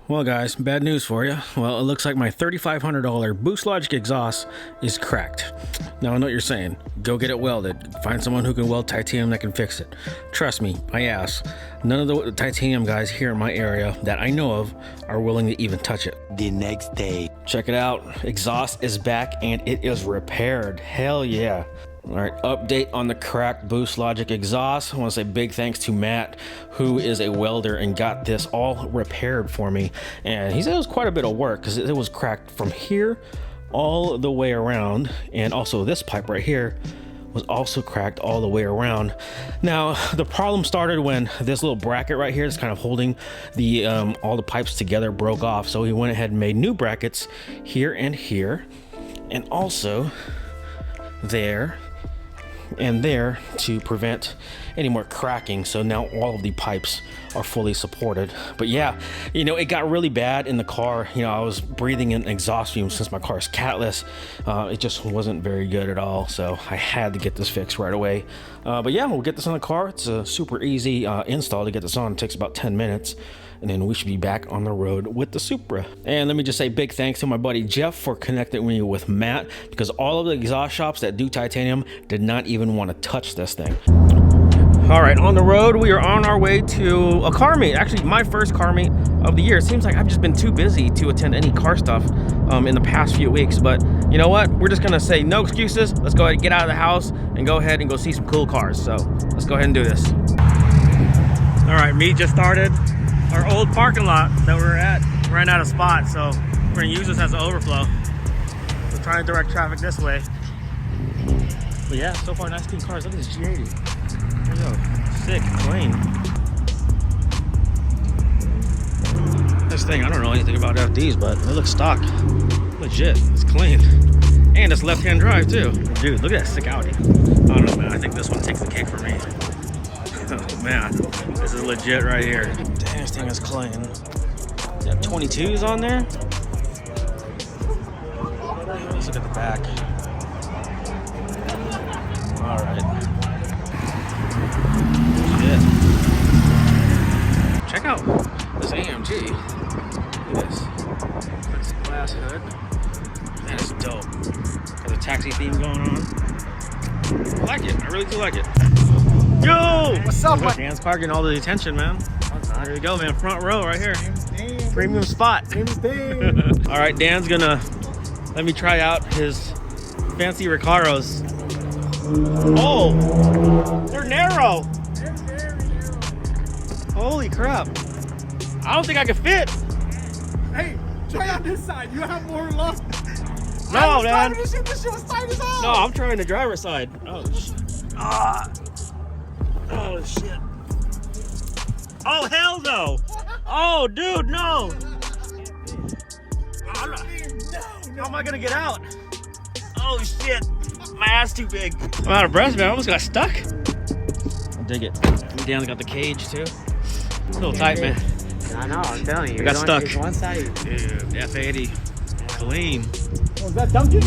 Well guys, bad news for you. Well, it looks like my $3,500 Boost Logic exhaust is cracked. Now I know what you're saying. Go get it welded. Find someone who can weld titanium that can fix it. Trust me, I asked. None of the titanium guys here in my area that I know of are willing to even touch it. The next day. Check it out. Exhaust is back and it is repaired. Hell yeah. All right, update on the cracked Boost Logic exhaust. I want to say big thanks to Matt, who is a welder and got this all repaired for me. And he said it was quite a bit of work because it was cracked from here all the way around. And also this pipe right here was also cracked all the way around. Now, the problem started when this little bracket right here is kind of holding the all the pipes together broke off. So he went ahead and made new brackets here and also there and there to prevent any more cracking. So now all of the pipes are fully supported. But yeah, you know, it got really bad in the car. You know, I was breathing in exhaust fumes since my car is catless. It just wasn't very good at all. So I had to get this fixed right away. But yeah, we'll get this on the car. It's a super easy install to get this on. It takes about 10 minutes. And then we should be back on the road with the Supra. And let me just say big thanks to my buddy Jeff for connecting me with Matt, because all of the exhaust shops that do titanium did not even want to touch this thing. All right, on the road, we are on our way to a car meet. Actually, my first car meet of the year. It seems like I've just been too busy to attend any car stuff in the past few weeks. But you know what? We're just gonna say no excuses. Let's go ahead and get out of the house and go ahead and go see some cool cars. So let's go ahead and do this. All right, meet just started. Our old parking lot that we're at ran out of spots, so we're gonna use this as an overflow. We're trying to direct traffic this way. But yeah, so far, nice clean cars. Look at this G80. There you go. Sick, clean. This thing, I don't know anything about FDs, but it looks stock. Legit, it's clean. And it's left-hand drive too. Dude, look at that sick Audi. I don't know, man. I think this one takes the cake for me. Oh man, this is legit right here. Dang, this thing is clean. Got 22s on there. Let's look at the back. All right. Shit. Check out this AMG. Look at this. That's the glass hood. That is dope. Got a taxi theme going on. I like it. I really do like it. Yo! What's up, man? Dan's parking all the attention, man. There you go, man. Front row right here. Premium spot. All right, Dan's gonna let me try out his fancy Recaros. Oh! They're narrow! They're very narrow. Holy crap. I don't think I can fit. Hey, try out this side. You have more luck. No, man. This shit was tight as hell. No, I'm trying the driver's side. Oh, shit. Oh, shit. Oh, hell no. Oh, dude, no. How am I going to get out? Oh, shit. My ass too big. I'm out of breath, man. I almost got stuck. I dig it. Dan's got the cage, too. It's a little tight, man. I know, I'm telling you. I got stuck. One side. Dude, F80. Clean. Was that Duncan?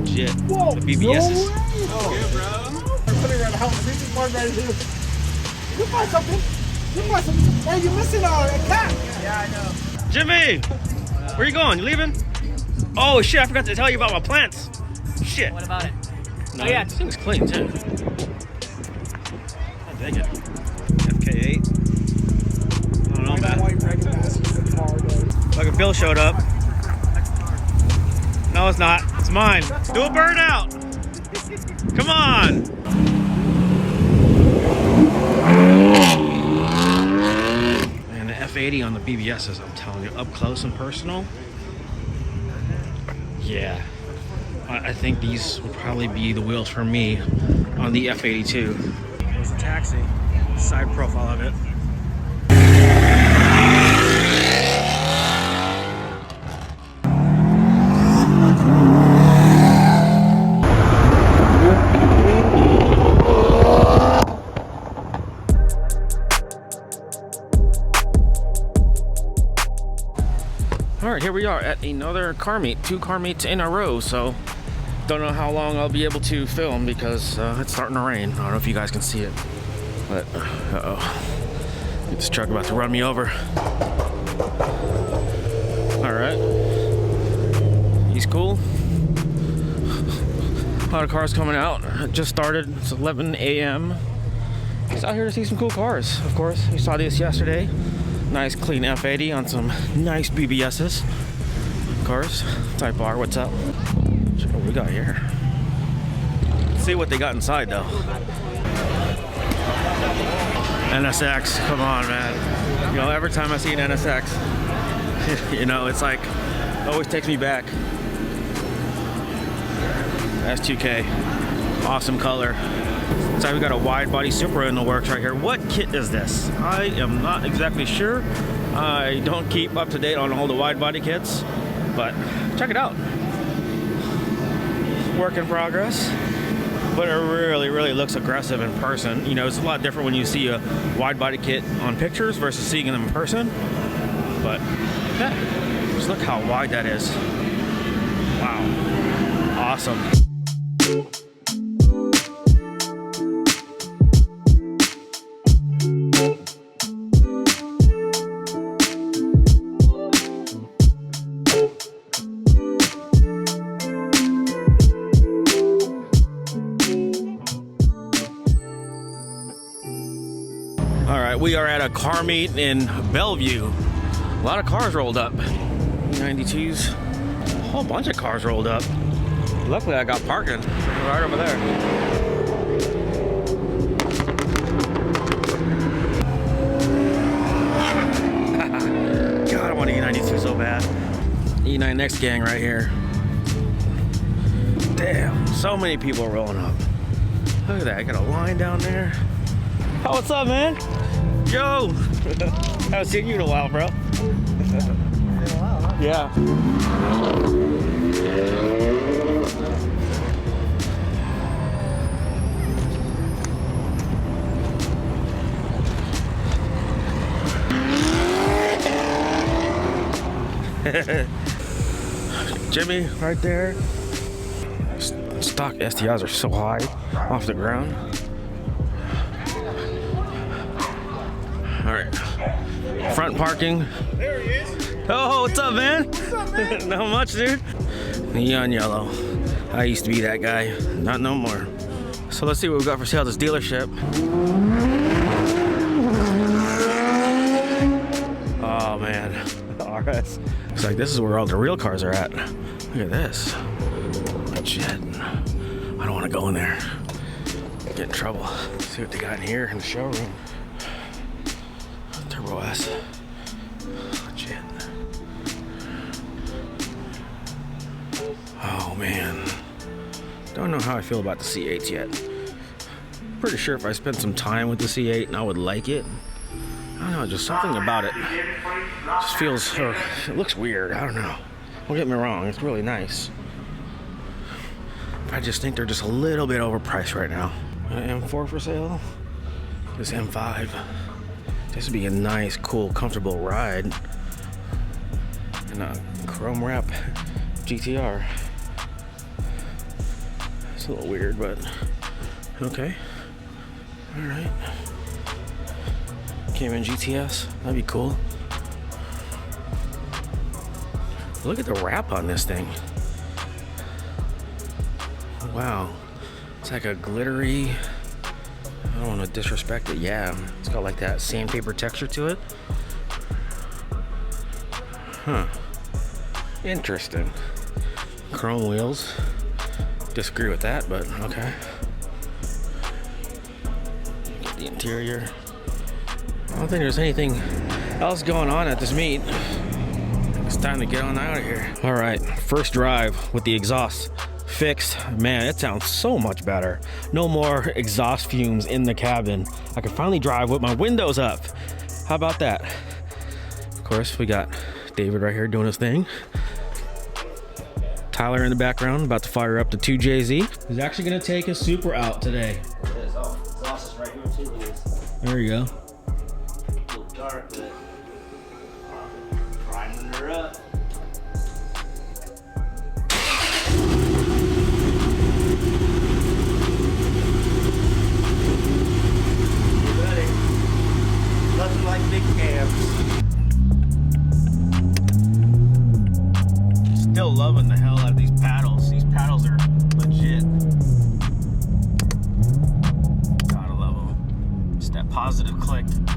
Shit. Whoa. The BBS's. Oh, yeah, bro. I'm putting around the house. This is part right here. You find something. You find something. Why are you missing a cat? Yeah, I know. Jimmy! Where you going? You leaving? Oh, shit. I forgot to tell you about my plants. Shit. What about it? No, yeah, this thing's clean, too. I dig it. FK8. I don't know, man. Fucking Bill showed up. No, it's not. It's mine. Do a burnout. Come on. Man, the F80 on the BBSs, I'm telling you, up close and personal. Yeah. I think these would probably be the wheels for me on the F82. There's a taxi. Side profile of it. All right, here we are at another car meet, 2 car meets in a row. So don't know how long I'll be able to film because it's starting to rain. I don't know if you guys can see it, but uh-oh. This truck about to run me over. A lot of cars coming out. It just started. It's 11 a.m. Just out here to see some cool cars, of course. We saw this yesterday. Nice clean F80 on some nice BBSs. Cars. Type R, what's up? Check out what we got here. Let's see what they got inside though. NSX, come on, man. You know, every time I see an NSX, you know, it's like, always takes me back. S2K, awesome color. So we got a wide body Supra in the works right here. What kit is this? I am not exactly sure. I don't keep up to date on all the wide body kits, but check it out. Work in progress, but it really looks aggressive in person. You know, it's a lot different when you see a wide body kit on pictures versus seeing them in person. But yeah, just look how wide that is. Wow, awesome. We are at a car meet in Bellevue. A lot of cars rolled up. 92s. A whole bunch of cars rolled up. Luckily I got parking right over there. God, I want an E92 so bad. E9X gang right here. Damn, so many people rolling up. Look at that, I got a line down there. Oh, what's up, man? Yo! Haven't seen you in a while, bro. Yeah. Jimmy, right there. Stock STIs are so high off the ground. All right, front parking. There he is. Oh, what's up, man? What's up, man? Not much, dude. Neon yellow. I used to be that guy. Not no more. So let's see what we got for sale at this dealership. Oh man, RS. Looks like this is where all the real cars are at. Look at this. Oh, shit. I don't want to go in there. Get in trouble. Let's see what they got in here in the showroom. Turbo S. Shit. Oh man. Don't know how I feel about the C8s yet. Pretty sure if I spent some time with the C8 and I would like it. I don't know, just something about it. Just feels, it looks weird. I don't know. Don't get me wrong, it's really nice. I just think they're just a little bit overpriced right now. An M4 for sale. This M5. This would be a nice, cool, comfortable ride. And a chrome wrap GTR. It's a little weird, but okay. All right. Cayman GTS, that'd be cool. Look at the wrap on this thing. Wow. It's like a glittery, I don't want to disrespect it. Yeah, it's got like that sandpaper texture to it. Huh. Interesting. Chrome wheels. Disagree with that, but okay. Get the interior. I don't think there's anything else going on at this meet. It's time to get on out of here. All right, first drive with the exhaust fixed. Man, it sounds so much better. No more exhaust fumes in the cabin. I can finally drive with my windows up. How about that? Of course, we got David right here doing his thing. Tyler in the background about to fire up the 2JZ. He's actually gonna take his Supra out today. It is. Oh, exhaust is right here too. There you go. A little dark, but priming her up. Nothing like big cams. Still loving the hell out of these paddles. These paddles are legit. positive click.